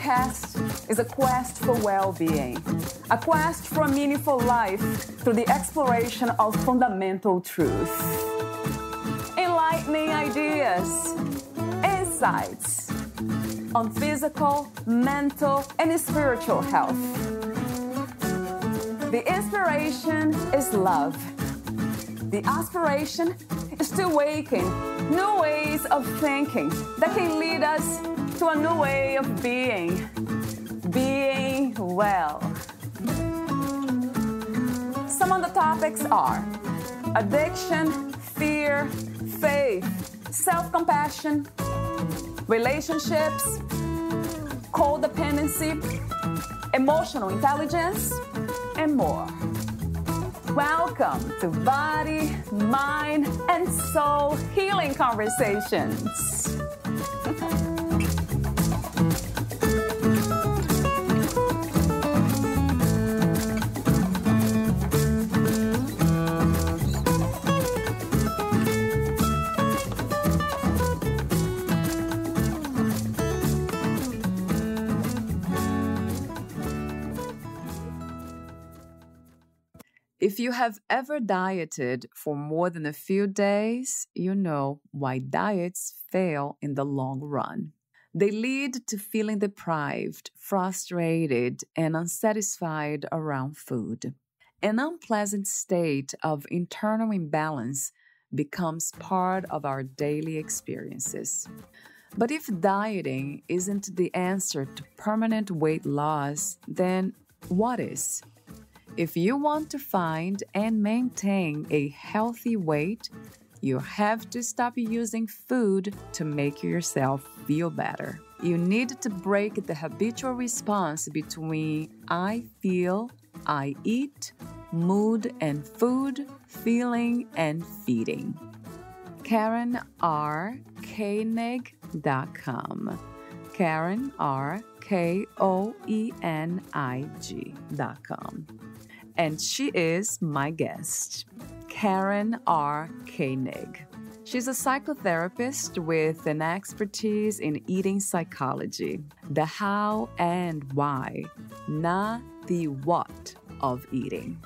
podcast is a quest for well-being, a quest for a meaningful life through the exploration of fundamental truth. Enlightening ideas, insights on physical, mental, and spiritual health. The inspiration is love. The aspiration is to awaken new ways of thinking that can lead us to a new way of being well. Some of the topics are addiction, fear, faith, self-compassion, relationships, codependency, emotional intelligence, and more. Welcome to Body, Mind, and Soul Healing Conversations. If you have ever dieted for more than a few days, you know why diets fail in the long run. They lead to feeling deprived, frustrated, and unsatisfied around food. An unpleasant state of internal imbalance becomes part of our daily experiences. But if dieting isn't the answer to permanent weight loss, then what is? If you want to find and maintain a healthy weight, you have to stop using food to make yourself feel better. You need to break the habitual response between I feel, I eat, mood and food, feeling and feeding. Karen R. Koenig.com. Karen R. Koenig.com. And she is my guest, Karen R. Koenig. She's a psychotherapist with an expertise in eating psychology, the how and why, not the what of eating.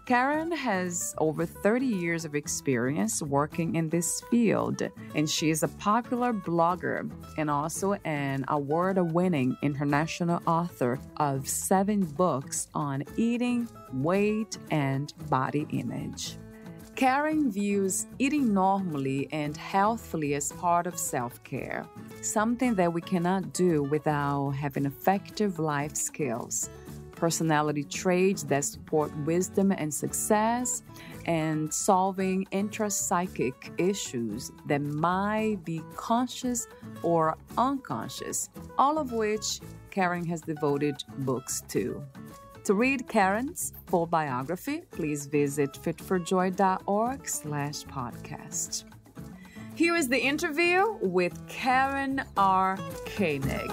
Karen has over 30 years of experience working in this field, and she is a popular blogger and also an award-winning international author of 7 books on eating, weight, and body image. Karen views eating normally and healthfully as part of self-care, something that we cannot do without having effective life skills, personality traits that support wisdom and success, and solving intrapsychic issues that might be conscious or unconscious, all of which Karen has devoted books to. To read Karen's full biography, please visit fitforjoy.org/podcast. Here is the interview with Karen R. Koenig.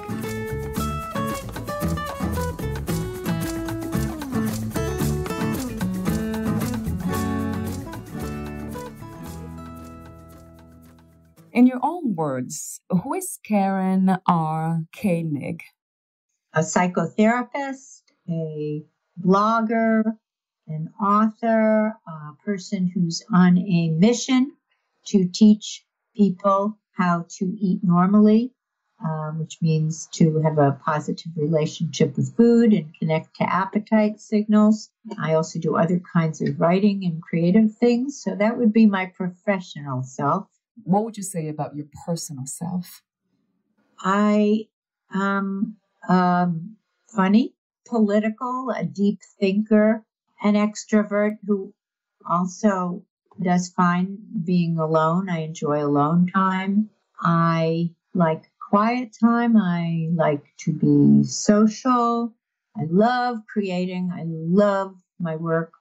In your own words, who is Karen R. Koenig? A psychotherapist, a blogger, an author, a person who's on a mission to teach people how to eat normally, which means to have a positive relationship with food and connect to appetite signals. I also do other kinds of writing and creative things, so that would be my professional self. What would you say about your personal self? I am funny, political, a deep thinker, an extrovert who also does fine being alone. I enjoy alone time. I like quiet time. I like to be social. I love creating. I love my work.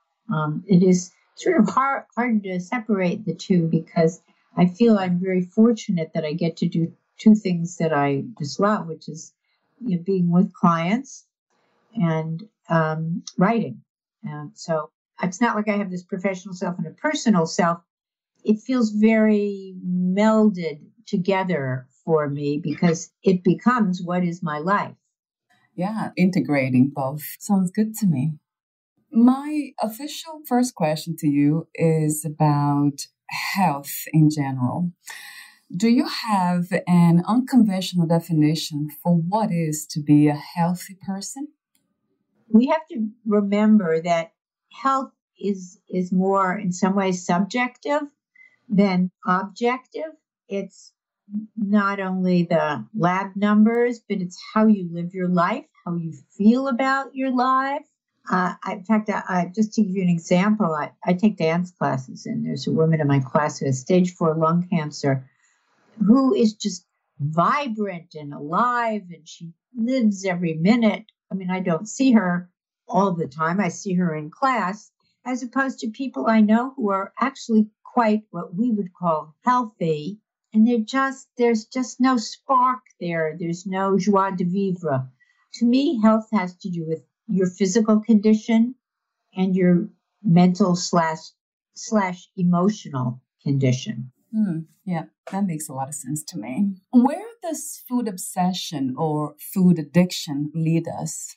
It is sort of hard to separate the two because I feel I'm very fortunate that I get to do 2 things that I just love, which is being with clients and writing. So it's not like I have this professional self and a personal self. It feels very melded together for me because it becomes what is my life. Yeah, integrating both sounds good to me. My official first question to you is about health in general. Do you have an unconventional definition for what is to be a healthy person? We have to remember that health is more in some ways subjective than objective. It's not only the lab numbers, but it's how you live your life, how you feel about your life. In fact, just to give you an example, I take dance classes, and there's a woman in my class who has stage 4 lung cancer who is just vibrant and alive, and she lives every minute. I mean, I don't see her all the time, I see her in class, as opposed to people I know who are actually quite what we would call healthy. And there's just no spark there. There's no joie de vivre. To me, health has to do with your physical condition and your mental slash emotional condition. Yeah, that makes a lot of sense to me. Where does food obsession or food addiction lead us?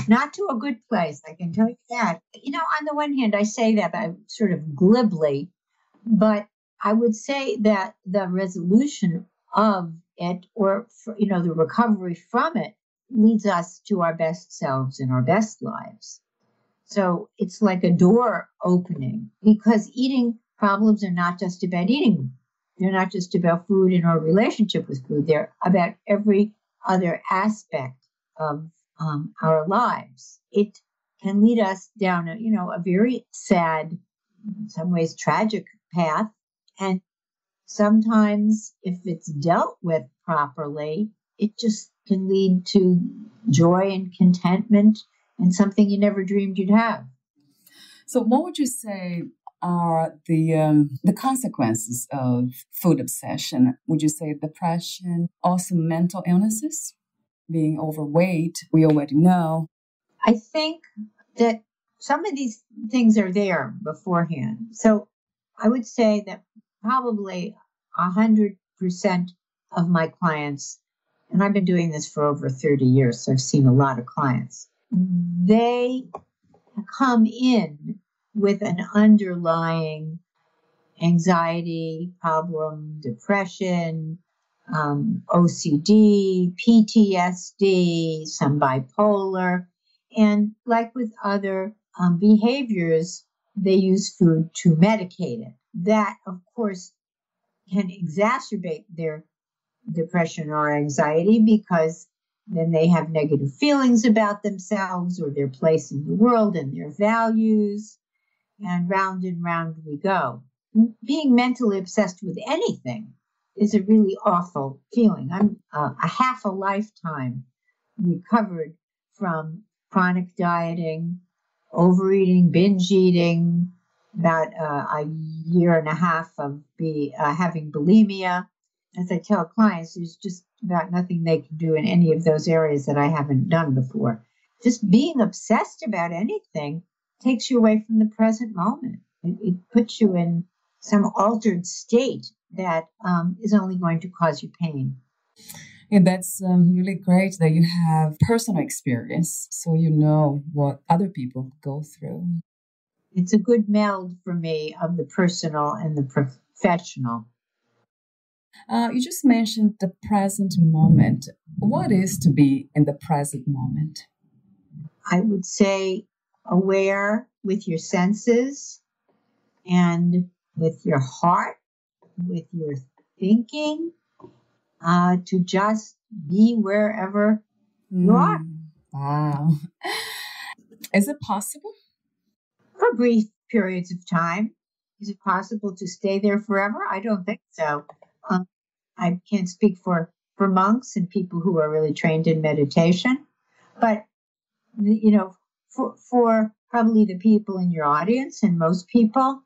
Not to a good place, I can tell you that. On the one hand, I say that I sort of glibly, but I would say that the resolution of it, or the recovery from it, leads us to our best selves and our best lives. So it's like a door opening, because eating problems are not just about eating. They're not just about food and our relationship with food. They're about every other aspect of our lives. It can lead us down a very sad, in some ways tragic path. And sometimes, if it's dealt with properly, it just can lead to joy and contentment and something you never dreamed you'd have. So, what would you say are the consequences of food obsession? Would you say depression, also mental illnesses, being overweight? We already know. I think that some of these things are there beforehand. So I would say that probably 100% of my clients, and I've been doing this for over 30 years, so I've seen a lot of clients, they come in with an underlying anxiety problem, depression, OCD, PTSD, some bipolar. And like with other behaviors, they use food to medicate it. That, of course, can exacerbate their depression or anxiety, because then they have negative feelings about themselves or their place in the world and their values. And round we go. Being mentally obsessed with anything is a really awful feeling. I'm a half a lifetime recovered from chronic dieting, overeating, binge eating, about a year and a half of having bulimia. As I tell clients, there's just about nothing they can do in any of those areas that I haven't done before. Just being obsessed about anything takes you away from the present moment. It puts you in some altered state that is only going to cause you pain. And that's really great that you have personal experience, so you know what other people go through. It's a good meld for me of the personal and the professional. You just mentioned the present moment. What is to be in the present moment? I would say aware with your senses and with your heart, with your thinking, to just be wherever you are. Wow. Is it possible? For brief periods of time. Is it possible to stay there forever? I don't think so. Um, I can't speak for monks and people who are really trained in meditation, but for probably the people in your audience and most people,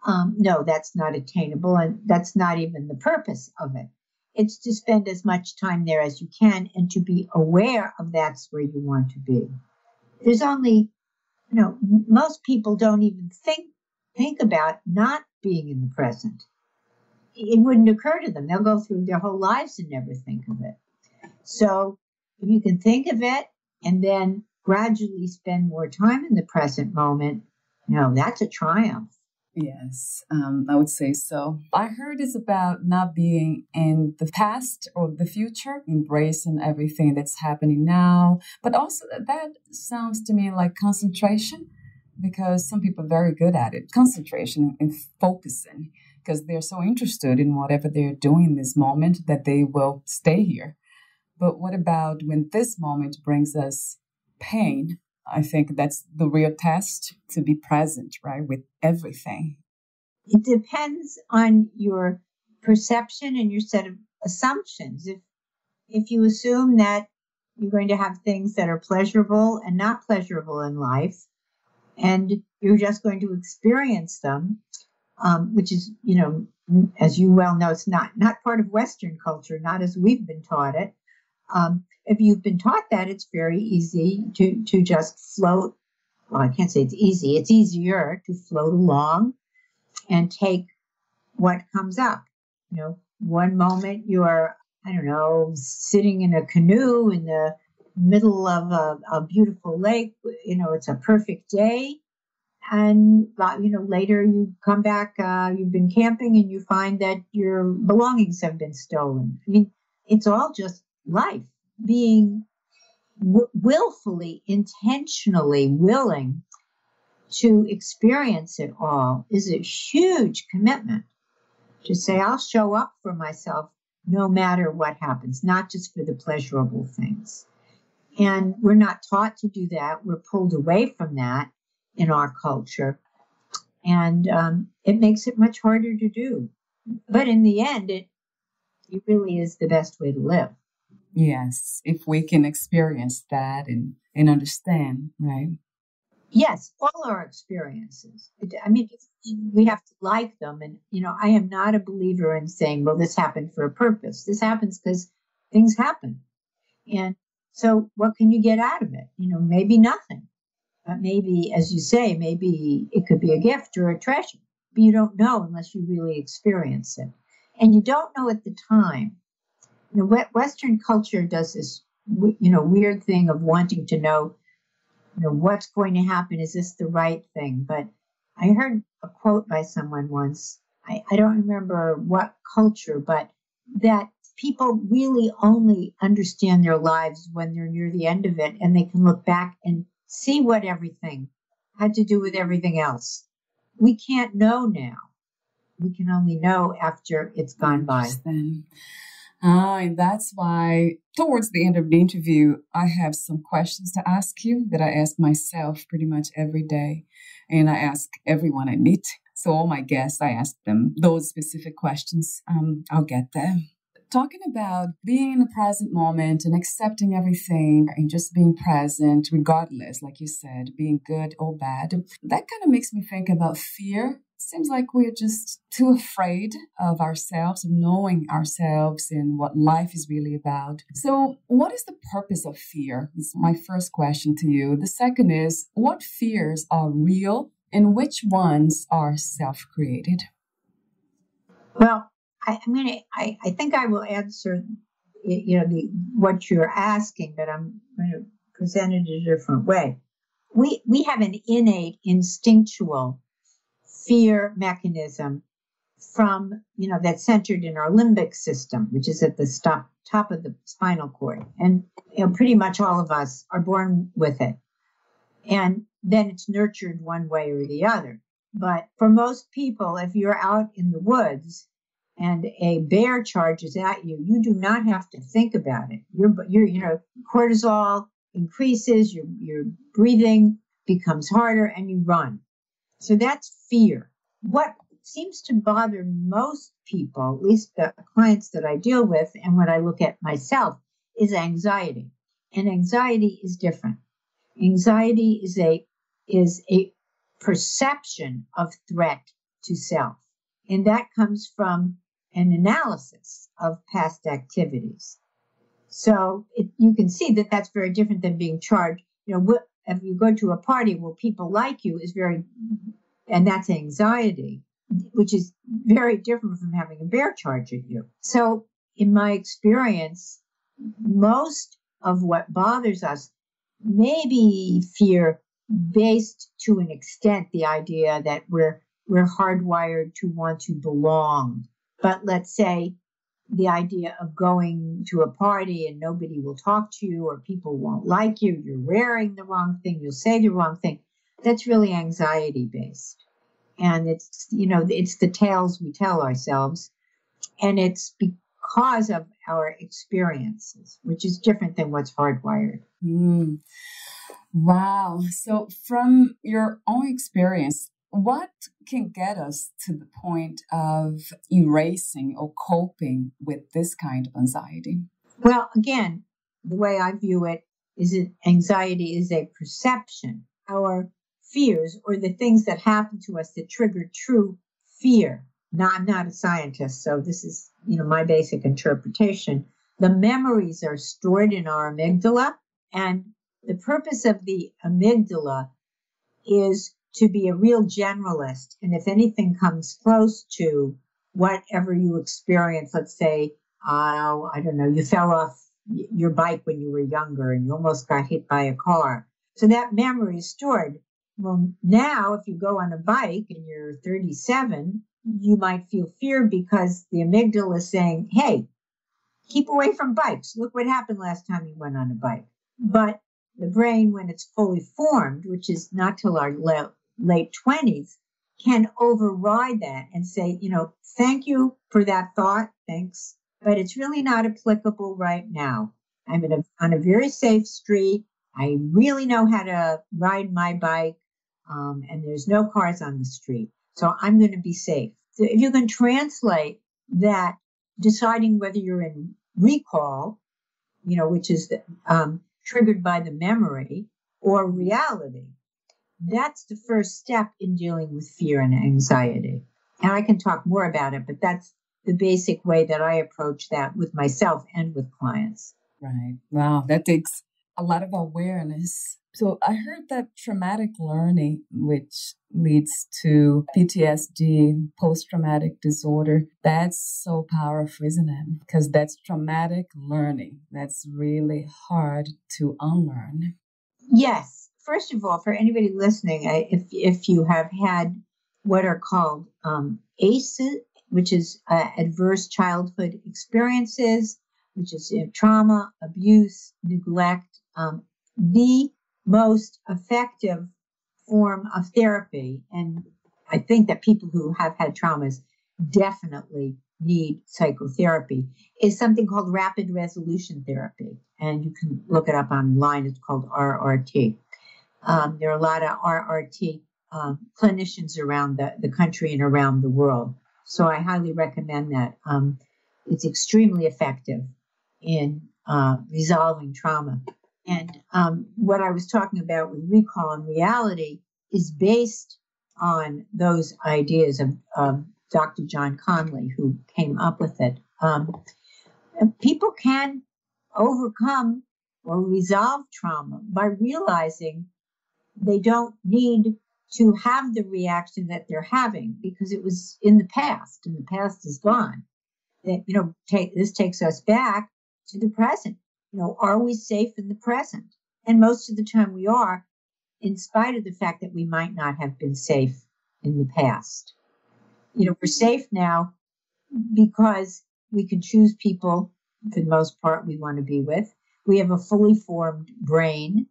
no, that's not attainable, and that's not even the purpose of it. It's to spend as much time there as you can and to be aware of that's where you want to be. There's only, most people don't even think about not being in the present. It wouldn't occur to them. They'll go through their whole lives and never think of it. So if you can think of it and then gradually spend more time in the present moment, that's a triumph. Yes, I would say so. I heard it's about not being in the past or the future, embracing everything that's happening now. But also, that sounds to me like concentration, because some people are very good at it. Concentration and focusing, because they're so interested in whatever they're doing in this moment that they will stay here. But what about when this moment brings us pain? I think that's the real test, to be present, right, with everything. It depends on your perception and your set of assumptions. If you assume that you're going to have things that are pleasurable and not pleasurable in life, and you're just going to experience them, which is, as you well know, it's not part of Western culture, not as we've been taught it. If you've been taught that, it's very easy to just float. Well, I can't say it's easy. It's easier to float along and take what comes up. One moment you're, I don't know, sitting in a canoe in the middle of a beautiful lake. It's a perfect day. And, later you come back, you've been camping and you find that your belongings have been stolen. I mean, it's all just life. Being willfully, intentionally willing to experience it all is a huge commitment. To say, I'll show up for myself no matter what happens, not just for the pleasurable things. And we're not taught to do that. We're pulled away from that in our culture. And it makes it much harder to do. But in the end, it really is the best way to live. Yes, if we can experience that and understand, right? Yes, all our experiences. I mean, we have to like them. And, I am not a believer in saying, well, this happened for a purpose. This happens because things happen. And so what can you get out of it? Maybe nothing. But maybe, as you say, maybe it could be a gift or a treasure. But you don't know unless you really experience it. And you don't know at the time. Western culture does this, weird thing of wanting to know, what's going to happen. Is this the right thing? But I heard a quote by someone once. I don't remember what culture, but that people really only understand their lives when they're near the end of it and they can look back and see what everything had to do with everything else. We can't know now. We can only know after it's gone by. And that's why towards the end of the interview, I have some questions to ask you that I ask myself pretty much every day. And I ask everyone I meet. So all my guests, I ask them those specific questions. I'll get there. Talking about being in the present moment and accepting everything and just being present, regardless, like you said, being good or bad, that kind of makes me think about fear. Seems like we're just too afraid of ourselves, knowing ourselves and what life is really about. So what is the purpose of fear? Is my first question to you. The second is, what fears are real and which ones are self-created? Well, I think I will answer, what you're asking, but I'm going to present it a different way. We have an innate instinctual fear mechanism from, that's centered in our limbic system, which is at the top of the spinal cord. And, pretty much all of us are born with it. And then it's nurtured one way or the other. But for most people, if you're out in the woods and a bear charges at you, you do not have to think about it. Your cortisol increases, your breathing becomes harder, and you run. So that's fear. What seems to bother most people, at least the clients that I deal with, and when I look at myself, is anxiety. And anxiety is different. Anxiety is a perception of threat to self. And that comes from an analysis of past activities. So you can see that that's very different than being charged. If you go to a party where people like you and that's anxiety, which is very different from having a bear charge at you. So in my experience, most of what bothers us maybe fear based to an extent, the idea that we're hardwired to want to belong. But let's say the idea of going to a party and nobody will talk to you or people won't like you, you're wearing the wrong thing, you'll say the wrong thing. That's really anxiety based. And it's the tales we tell ourselves. And it's because of our experiences, which is different than what's hardwired. Mm. Wow. So from your own experience, what can get us to the point of erasing or coping with this kind of anxiety? Well, again, the way I view it is that anxiety is a perception. Our fears or the things that happen to us that trigger true fear. Now, I'm not a scientist, so this is, my basic interpretation. The memories are stored in our amygdala, and the purpose of the amygdala is to be a real generalist. And if anything comes close to whatever you experience, let's say, I don't know, you fell off your bike when you were younger and you almost got hit by a car. So that memory is stored. Well, now if you go on a bike and you're 37, you might feel fear because the amygdala is saying, hey, keep away from bikes. Look what happened last time you went on a bike. But the brain, when it's fully formed, which is not till our late 20s, can override that and say, thank you for that thought. Thanks. But it's really not applicable right now. I'm on a very safe street. I really know how to ride my bike, and there's no cars on the street. So I'm going to be safe. So if you can translate that, deciding whether you're in recall, which is triggered by the memory, or reality, that's the first step in dealing with fear and anxiety. And I can talk more about it, but that's the basic way that I approach that with myself and with clients. Right. Wow. That takes a lot of awareness. So I heard that traumatic learning, which leads to PTSD, post-traumatic disorder, that's so powerful, isn't it? Because that's traumatic learning. That's really hard to unlearn. Yes. First of all, for anybody listening, if you have had what are called ACEs, which is adverse childhood experiences, which is trauma, abuse, neglect, the most effective form of therapy, and I think that people who have had traumas definitely need psychotherapy, is something called rapid resolution therapy. And you can look it up online. It's called RRT. There are a lot of RRT clinicians around the country and around the world. So I highly recommend that. It's extremely effective in resolving trauma. And what I was talking about with recall and reality is based on those ideas of Dr. John Conley, who came up with it. People can overcome or resolve trauma by realizing they don't need to have the reaction that they're having because it was in the past, and the past is gone. That this takes us back to the present. Are we safe in the present? And most of the time we are, in spite of the fact that we might not have been safe in the past. We're safe now because we can choose people, for the most part, we want to be with. We have a fully formed brain.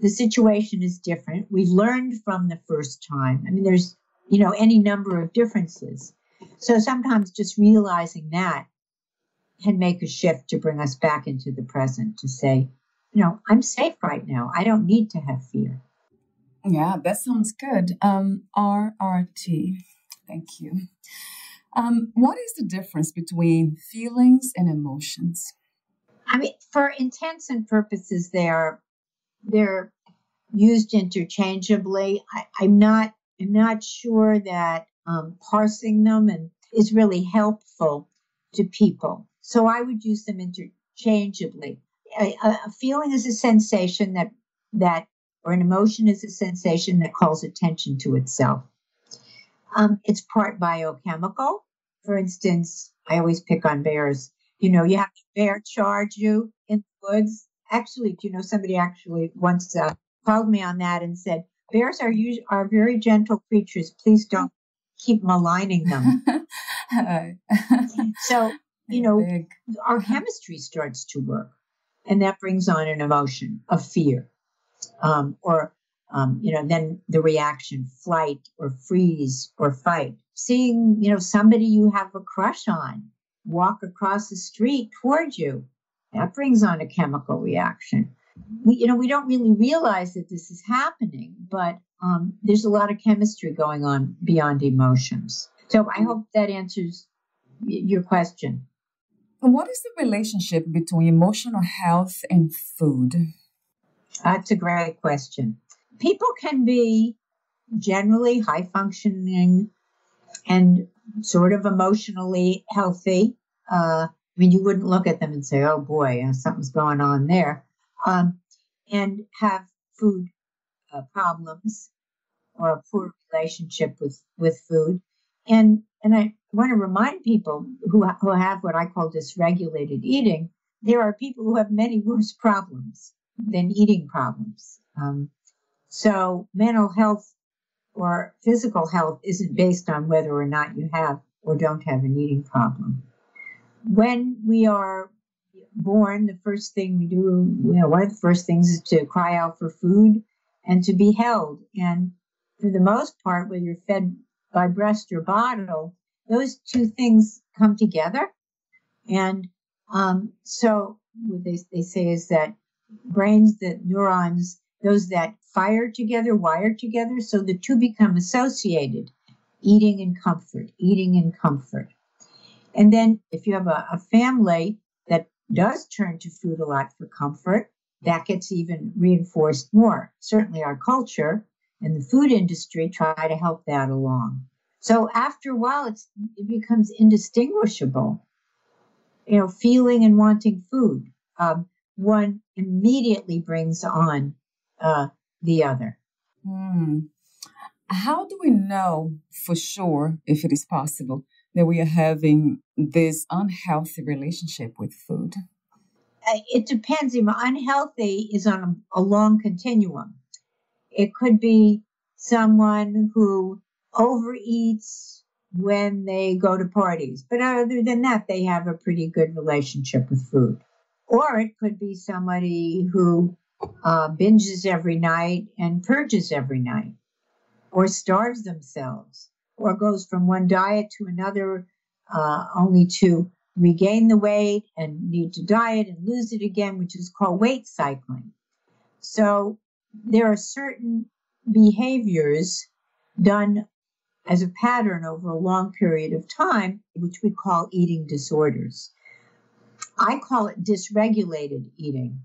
The situation is different. We've learned from the first time. I mean, there's, any number of differences. So sometimes just realizing that can make a shift to bring us back into the present, to say, I'm safe right now. I don't need to have fear. Yeah, that sounds good. RRT. Thank you. What is the difference between feelings and emotions? I mean, for intents and purposes, they're used interchangeably. I'm not sure that parsing them is really helpful to people. So I would use them interchangeably. A feeling is a sensation that or an emotion is a sensation that calls attention to itself. It's part biochemical. For instance, I always pick on bears. You have a bear charge you in the woods, Actually, somebody actually once called me on that and said, bears are very gentle creatures. Please don't keep maligning them. So, Big. our chemistry starts to work, and that brings on an emotion of fear, then the reaction, flight or freeze or fight. Seeing, somebody you have a crush on walk across the street towards you, that brings on a chemical reaction. We don't really realize that this is happening, but there's a lot of chemistry going on beyond emotions. So I hope that answers your question. What is the relationship between emotional health and food? That's a great question. People can be generally high functioning and sort of emotionally healthy. You wouldn't look at them and say, oh boy, something's going on there. And have food problems or a poor relationship with food. And I want to remind people who have what I call dysregulated eating, there are people who have many worse problems than eating problems. So mental health or physical health isn't based on whether or not you have or don't have an eating problem. When we are born, the first thing we do, one of the first things is to cry out for food and to be held. And for the most part, whether you're fed by breast or bottle, those two things come together. And so what they say is that brains, that neurons, those that fire together, wire together, so the two become associated, eating and comfort, eating and comfort. And then if you have a family that does turn to food a lot for comfort, that gets even reinforced more. Certainly our culture and the food industry try to help that along. So after a while, it becomes indistinguishable, feeling and wanting food. One immediately brings on the other. How do we know for sure, if it is possible, that we are having this unhealthy relationship with food? It depends. Unhealthy is on a long continuum. It could be someone who overeats when they go to parties, but other than that, they have a pretty good relationship with food. Or it could be somebody who binges every night and purges every night, or starves themselves, or goes from one diet to another only to regain the weight and need to diet and lose it again, which is called weight cycling. So there are certain behaviors done as a pattern over a long period of time, which we call eating disorders. I call it dysregulated eating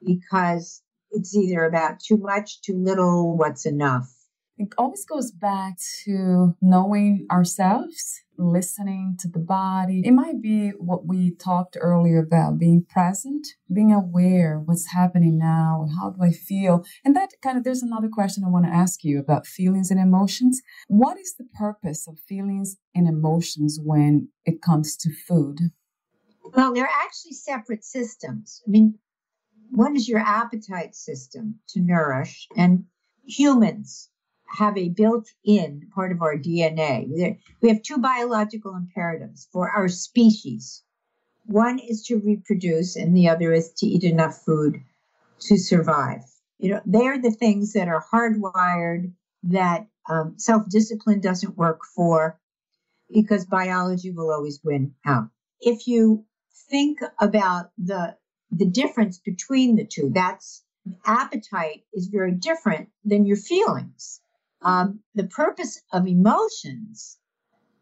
because it's either about too much, too little, what's enough. It always goes back to knowing ourselves, listening to the body. It might be what we talked earlier about, being present, being aware what's happening now, how do I feel? And that there's another question I want to ask you about feelings and emotions. What is the purpose of feelings and emotions when it comes to food? Well, they're actually separate systems. One is your appetite system to nourish, and humans have a built-in part of our DNA. We have two biological imperatives for our species. One is to reproduce, and the other is to eat enough food to survive. They are the things that are hardwired, that self-discipline doesn't work for, because biology will always win out. If you think about the difference between the two, that's appetite is very different than your feelings. The purpose of emotions,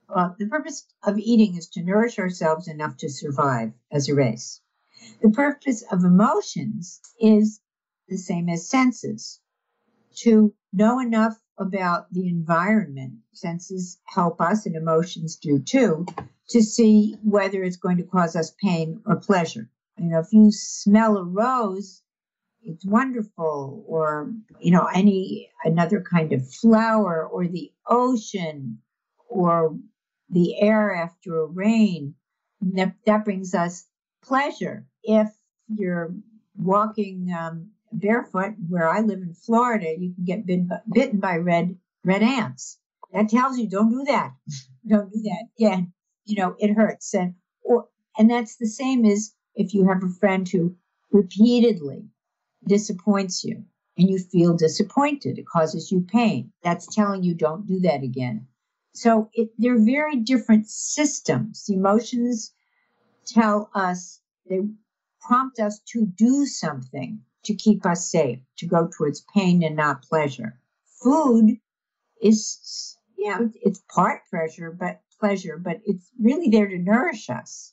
the purpose of eating is to nourish ourselves enough to survive as a race. The purpose of emotions is the same as senses, to know enough about the environment. Senses help us, and emotions do too, to see whether it's going to cause us pain or pleasure. If you smell a rose, it's wonderful, or any another kind of flower, or the ocean, or the air after a rain, that brings us pleasure. If you're walking barefoot, where I live in Florida, you can get bitten by red ants. That tells you don't do that. Don't do that. Yeah, it hurts, and that's the same as if you have a friend who repeatedly disappoints you and you feel disappointed. It causes you pain. That's telling you don't do that again. So they're very different systems. Emotions tell us, they prompt us to do something to keep us safe, to go towards pain and not pleasure. Food is, it's part pleasure, but it's really there to nourish us.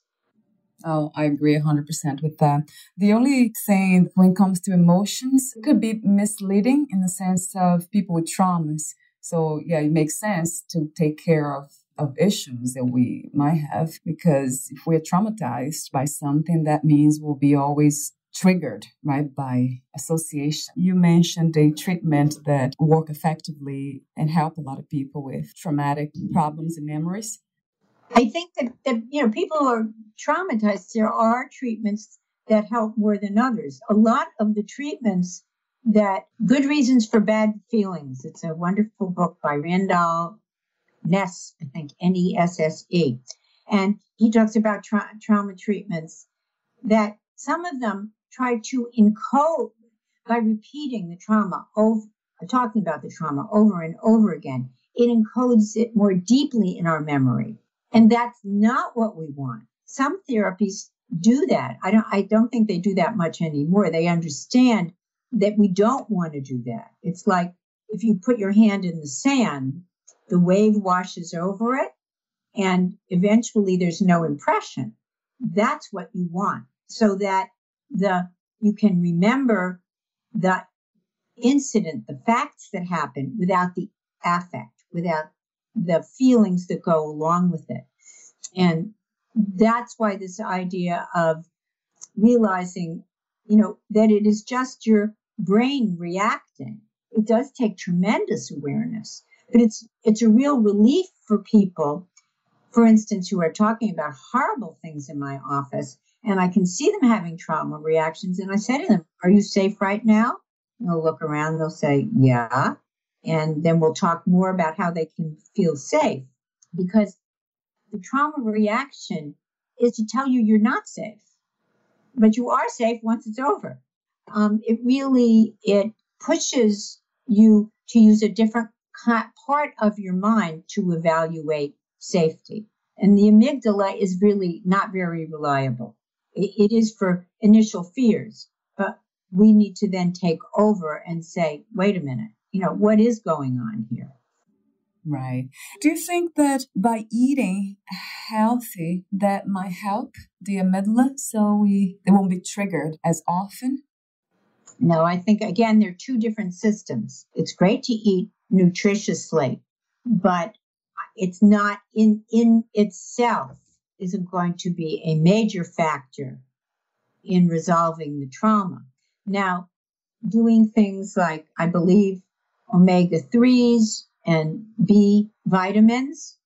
Oh, I agree 100% with that. The only thing when it comes to emotions, it could be misleading in the sense of people with traumas. So yeah, it makes sense to take care of issues that we might have, because if we're traumatized by something, that means we'll be always triggered, right, by association. You mentioned a treatment that work effectively and help a lot of people with traumatic problems and memories. I think that people who are traumatized, there are treatments that help more than others. A lot of the treatments that Good Reasons for Bad Feelings. It's a wonderful book by Randall Ness, I think, Nesse. And he talks about trauma treatments that some of them try to encode by repeating the trauma talking about the trauma over and over again. It encodes it more deeply in our memory. And that's not what we want. Some therapies do that. I don't think they do that much anymore. They understand that we don't want to do that. It's like if you put your hand in the sand, the wave washes over it, and eventually there's no impression. That's what you want, so that you can remember the incident, the facts that happened, without the affect, without the feelings that go along with it. And that's why this idea of realizing, that it is just your brain reacting. It does take tremendous awareness, but it's a real relief for people, for instance, who are talking about horrible things in my office, and I can see them having trauma reactions. And I say to them, "Are you safe right now?" And they'll look around, they'll say, "Yeah." And then we'll talk more about how they can feel safe, because the trauma reaction is to tell you you're not safe, but you are safe once it's over. It pushes you to use a different part of your mind to evaluate safety. And the amygdala is really not very reliable. It is for initial fears, but we need to then take over and say, wait a minute, what is going on here? Right. Do you think that by eating healthy, that might help the amygdala so they won't be triggered as often? No, I think, again, they're two different systems. It's great to eat nutritiously, but it's not in itself isn't going to be a major factor in resolving the trauma. Now, doing things like, I believe, omega-3s and B vitamins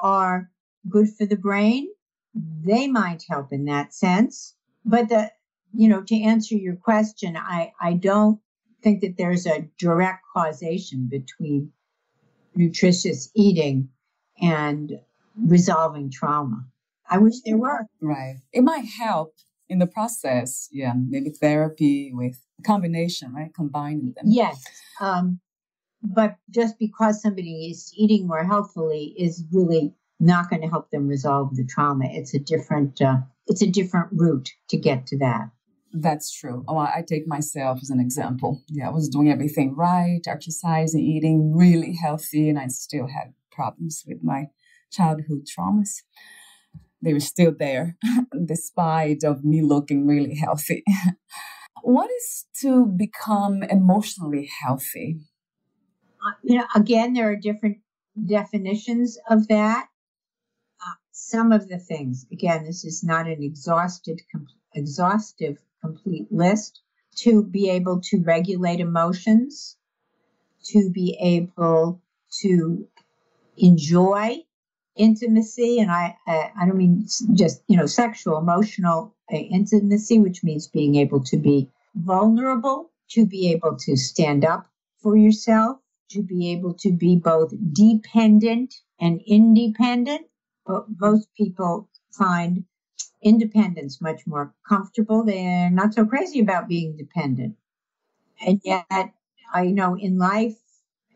are good for the brain. They might help in that sense. But to answer your question, I don't think that there's a direct causation between nutritious eating and resolving trauma. I wish there were. Right. It might help in the process. Yeah. Maybe therapy with combination, right? Combining them. Yes. But just because somebody is eating more healthfully is really not going to help them resolve the trauma. It's a different route to get to that. That's true. Oh, I take myself as an example. Yeah, I was doing everything right, exercising, eating really healthy, and I still had problems with my childhood traumas. They were still there, despite of me looking really healthy. What is to become emotionally healthy? Again, there are different definitions of that. Some of the things, again, this is not an exhaustive, complete list. To be able to regulate emotions, to be able to enjoy intimacy, and I don't mean just, sexual, emotional intimacy, which means being able to be vulnerable, to be able to stand up for yourself, to be able to be both dependent and independent. But most people find independence much more comfortable. They're not so crazy about being dependent. And yet, I know in life,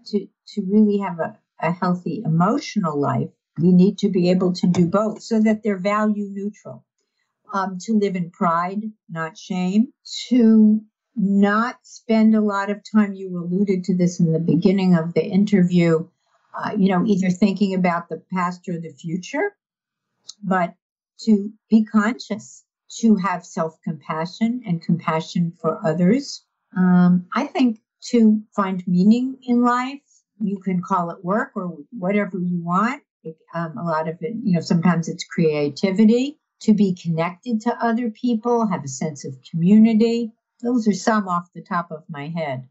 to really have a healthy emotional life, we need to be able to do both so that they're value neutral. To live in pride, not shame, to not spend a lot of time, you alluded to this in the beginning of the interview, either thinking about the past or the future, but to be conscious, to have self-compassion and compassion for others. I think to find meaning in life, you can call it work or whatever you want. A lot of it, sometimes it's creativity, to be connected to other people, have a sense of community. Those are some off the top of my head.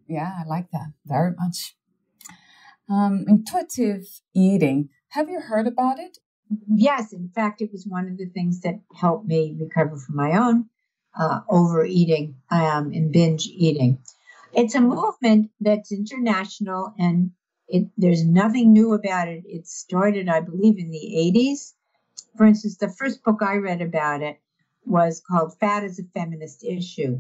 Yeah, I like that very much. Intuitive eating. Have you heard about it? Yes, in fact, it was one of the things that helped me recover from my own overeating and binge eating. It's a movement that's international, and there's nothing new about it. It started, I believe, in the 80s. For instance, the first book I read about it was called Fat as a Feminist Issue.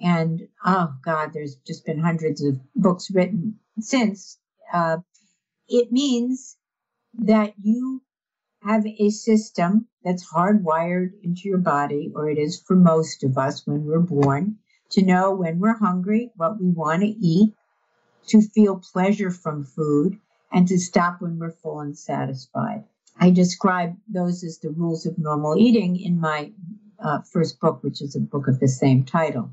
And, oh, God, there's just been hundreds of books written since. It means that you have a system that's hardwired into your body, or it is for most of us when we're born, to know when we're hungry, what we want to eat, to feel pleasure from food, and to stop when we're full and satisfied. I describe those as the rules of normal eating in my first book, which is a book of the same title.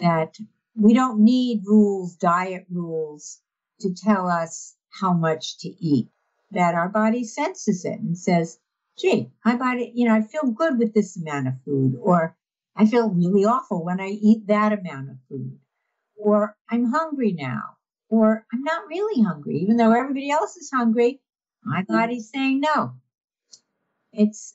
That we don't need rules, diet rules, to tell us how much to eat. That our body senses it and says, gee, my body, I feel good with this amount of food, or I feel really awful when I eat that amount of food, or I'm hungry now, or I'm not really hungry, even though everybody else is hungry. My body's saying no. It's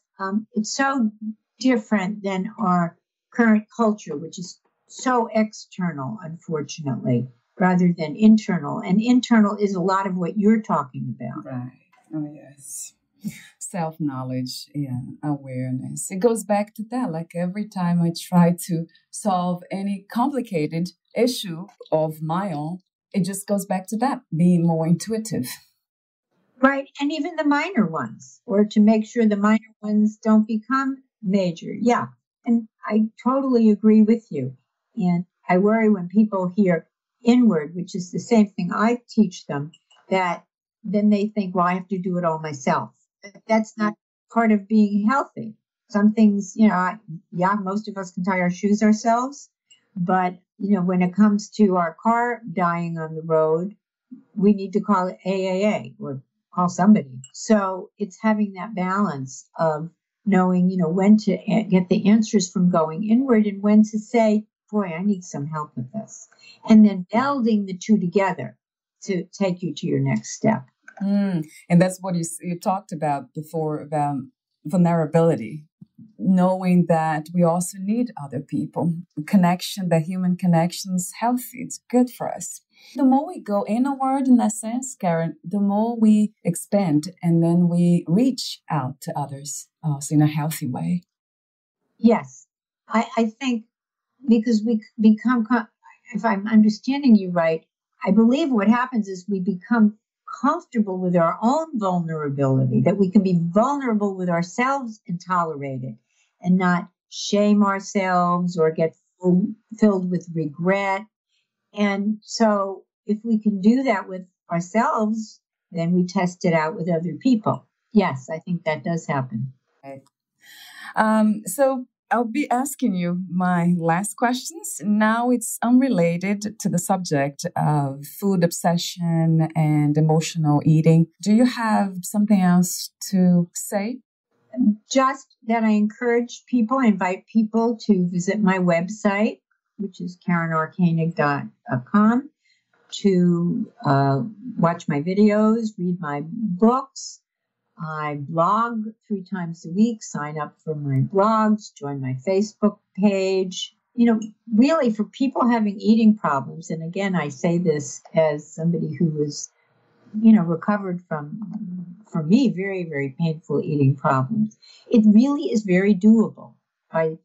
so different than our current culture, which is so external, unfortunately, rather than internal. And internal is a lot of what you're talking about. Right. Oh, yes. Self-knowledge and awareness. It goes back to that. Like every time I try to solve any complicated issue of my own, it just goes back to that, being more intuitive. Right. And even the minor ones, or to make sure the minor ones don't become major. Yeah. And I totally agree with you. And I worry when people hear inward, which is the same thing I teach them, that then they think, well, I have to do it all myself. But that's not part of being healthy. Some things, most of us can tie our shoes ourselves. But, when it comes to our car dying on the road, we need to call it AAA or call somebody. So it's having that balance of knowing, when to get the answers from going inward and when to say, boy, I need some help with this. And then melding the two together to take you to your next step. And that's what you talked about before, about vulnerability, knowing that we also need other people. Connection, the human connection is healthy. It's good for us. The more we go inward, in that sense, Karen, the more we expand, and then we reach out to others also in a healthy way. Yes. I think because we become, if I'm understanding you right, I believe what happens is we become comfortable with our own vulnerability, that we can be vulnerable with ourselves and tolerate it and not shame ourselves or get filled with regret. And so if we can do that with ourselves, then we test it out with other people. Yes, I think that does happen. Right. So I'll be asking you my last questions. Now it's unrelated to the subject of food obsession and emotional eating. Do you have something else to say? Just that I encourage people, I invite people to visit my website, which is KarenRKoenig.com, to watch my videos, read my books, I blog 3 times a week, sign up for my blogs, join my Facebook page. Really for people having eating problems, and again, I say this as somebody who was, recovered from, for me, very, very painful eating problems. It really is very doable by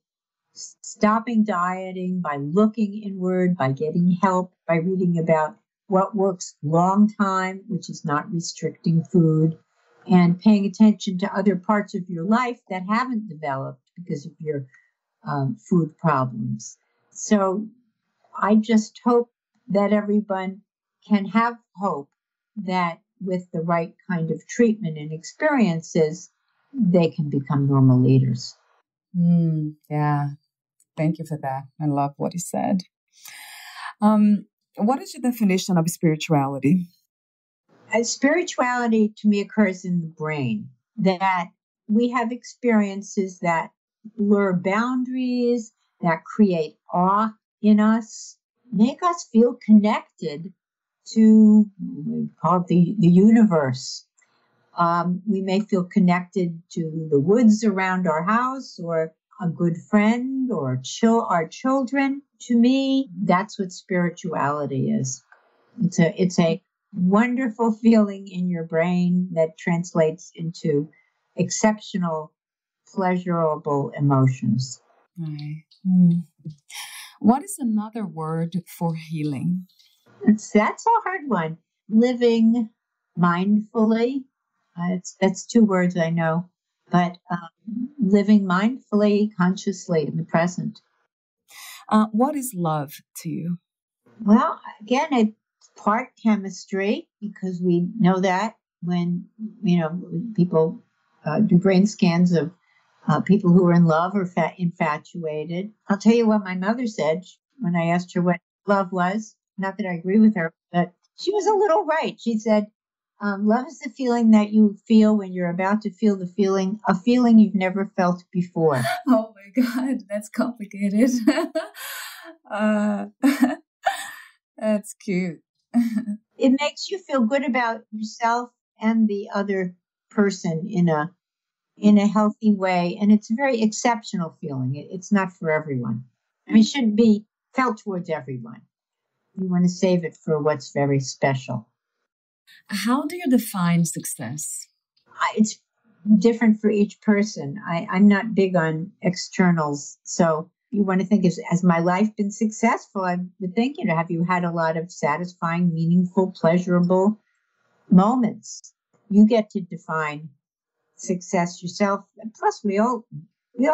stopping dieting, by looking inward, by getting help, by reading about what works long time, which is not restricting food, and paying attention to other parts of your life that haven't developed because of your food problems. So I just hope that everyone can have hope that with the right kind of treatment and experiences, they can become normal leaders. Yeah. Thank you for that. I love what you said. What is your definition of spirituality? Spirituality to me occurs in the brain, that we have experiences that blur boundaries, that create awe in us, make us feel connected to, we call it the universe. We may feel connected to the woods around our house, or a good friend, or our children. To me, that's what spirituality is. It's a wonderful feeling in your brain that translates into exceptional, pleasurable emotions. Right. What is another word for healing? That's a hard one. Living mindfully. That's 2 words I know, but living mindfully, consciously in the present. What is love to you? Well, again, it's part chemistry, because we know that when people do brain scans of people who are in love or infatuated. I'll tell you what my mother said when I asked her what love was. Not that I agree with her, but she was a little right. She said, love is the feeling that you feel when you're about to feel a feeling you've never felt before. Oh my God, that's complicated. uh, that's cute. It makes you feel good about yourself and the other person in a healthy way, and it's a very exceptional feeling. It's not for everyone. I mean, it shouldn't be felt towards everyone. You want to save it for what's very special. How do you define success? It's different for each person. I'm not big on externals. So you want to think, has my life been successful? I would think, have you had a lot of satisfying, meaningful, pleasurable moments? You get to define success yourself. Plus, we all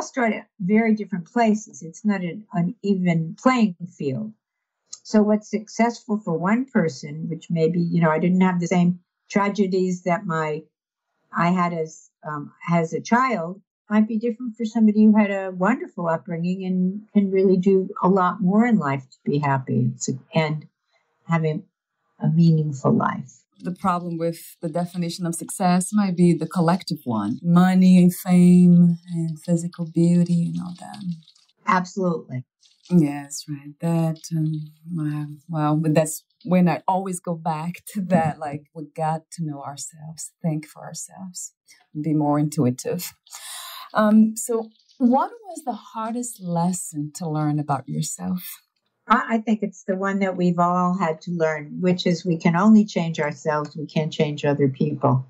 start at very different places. It's not an uneven playing field. So what's successful for one person, which maybe, I didn't have the same tragedies that I had as a child, might be different for somebody who had a wonderful upbringing and can really do a lot more in life to be happy and having a meaningful life. The problem with the definition of success might be the collective one: money and fame and physical beauty and all that. Absolutely. Yes, right. That, but that's when I always go back to that. Like, we got to know ourselves, think for ourselves, be more intuitive. So what was the hardest lesson to learn about yourself? I think it's the one that we've all had to learn, which is we can only change ourselves. We can't change other people.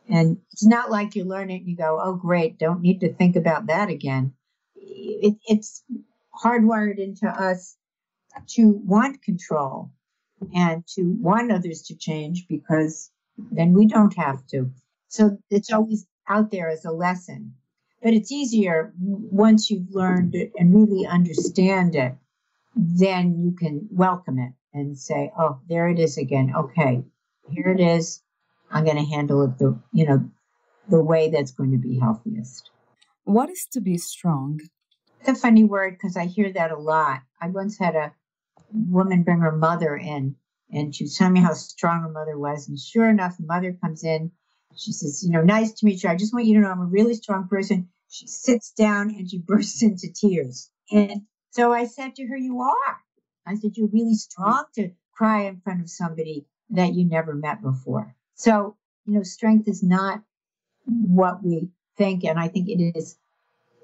And it's not like you learn it and you go, oh, great, don't need to think about that again. It's hardwired into us to want control and to want others to change, because then we don't have to. So it's always out there as a lesson. But it's easier once you've learned it and really understand it, then you can welcome it and say, oh, there it is again. Okay, here it is. I'm going to handle it the way that's going to be healthiest. What is to be strong? It's a funny word because I hear that a lot. I once had a woman bring her mother in, and she was telling me how strong her mother was. And sure enough, the mother comes in. She says, nice to meet you. I just want you to know I'm a really strong person. She sits down and she bursts into tears. And so I said to her, you are. I said, you're really strong to cry in front of somebody that you never met before. So, strength is not what we think. And I think it is,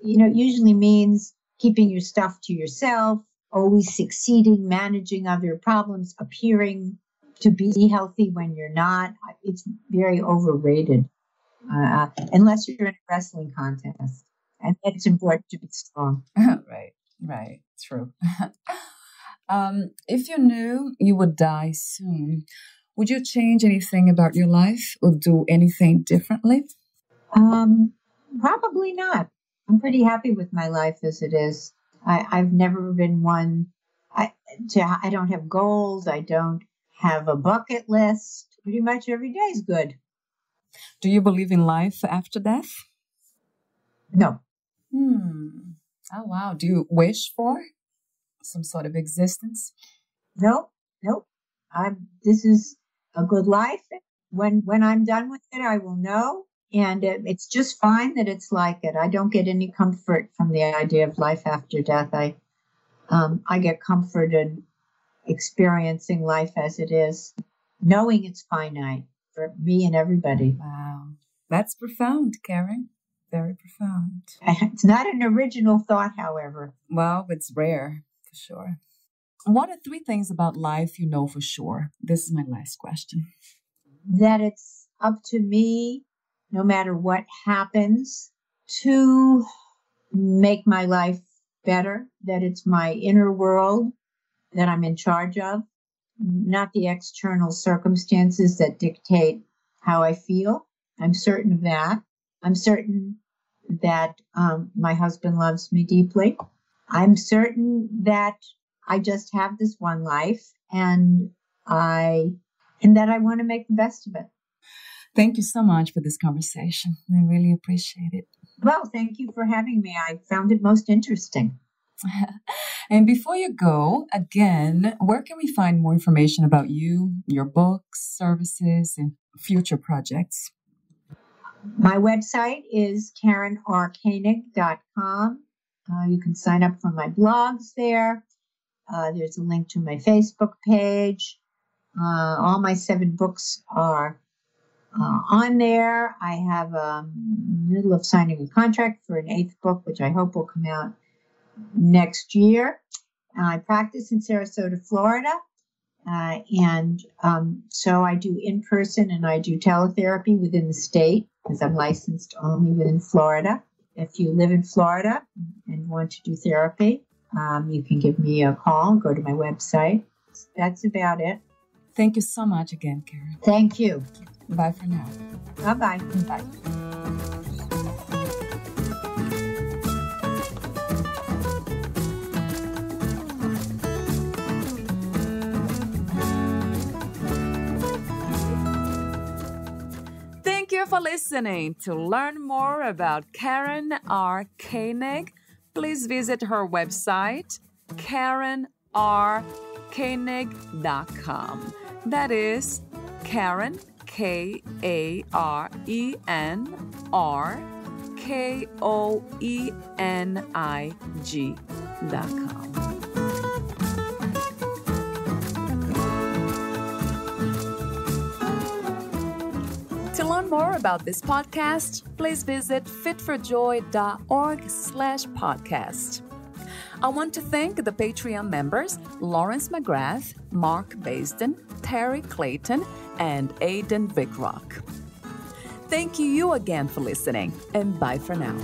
it usually means keeping your stuff to yourself, always succeeding, managing other problems, appearing to be healthy when you're not. It's very overrated, unless you're in a wrestling contest. And it's important to be strong. Right. True. If you knew you would die soon, would you change anything about your life or do anything differently? Probably not. I'm pretty happy with my life as it is. I've never been one. I don't have goals. I don't have a bucket list. Pretty much every day is good. Do you believe in life after death? No. Oh, wow. Do you wish for some sort of existence? Nope. This is a good life. When I'm done with it, I will know. And it's just fine that it's like it. I don't get any comfort from the idea of life after death. I get comfort in experiencing life as it is, knowing it's finite for me and everybody. Wow. That's profound, Karen. Very profound. It's not an original thought, however. Well, it's rare, for sure. What are 3 things about life you know for sure? This is my last question. That it's up to me, no matter what happens, to make my life better, that it's my inner world that I'm in charge of, not the external circumstances that dictate how I feel. I'm certain of that. I'm certain that my husband loves me deeply. I'm certain that I just have this one life and that I want to make the best of it. Thank you so much for this conversation. I really appreciate it. Well, thank you for having me. I found it most interesting. And before you go, again, where can we find more information about you, your books, services, and future projects? My website is KarenRKoenig.com. You can sign up for my blogs there. There's a link to my Facebook page. All my 7 books are on there. I have middle of signing a contract for an 8th book, which I hope will come out next year. I practice in Sarasota, Florida. So I do in-person and I do teletherapy within the state because I'm licensed only within Florida. If you live in Florida and want to do therapy, you can give me a call and go to my website. That's about it. Thank you so much again, Karen. Thank you. Bye for now. Bye-bye. Bye. Thank you for listening. To learn more about Karen R. Koenig, please visit her website, KarenRKoenig.com. That is Karen, KarenRKoenig.com. To learn more about this podcast, please visit fitforjoy.org/podcast. I want to thank the Patreon members Lawrence McGrath, Mark Basden, Terry Clayton, and Aidan Vickrock. Thank you again for listening, and bye for now.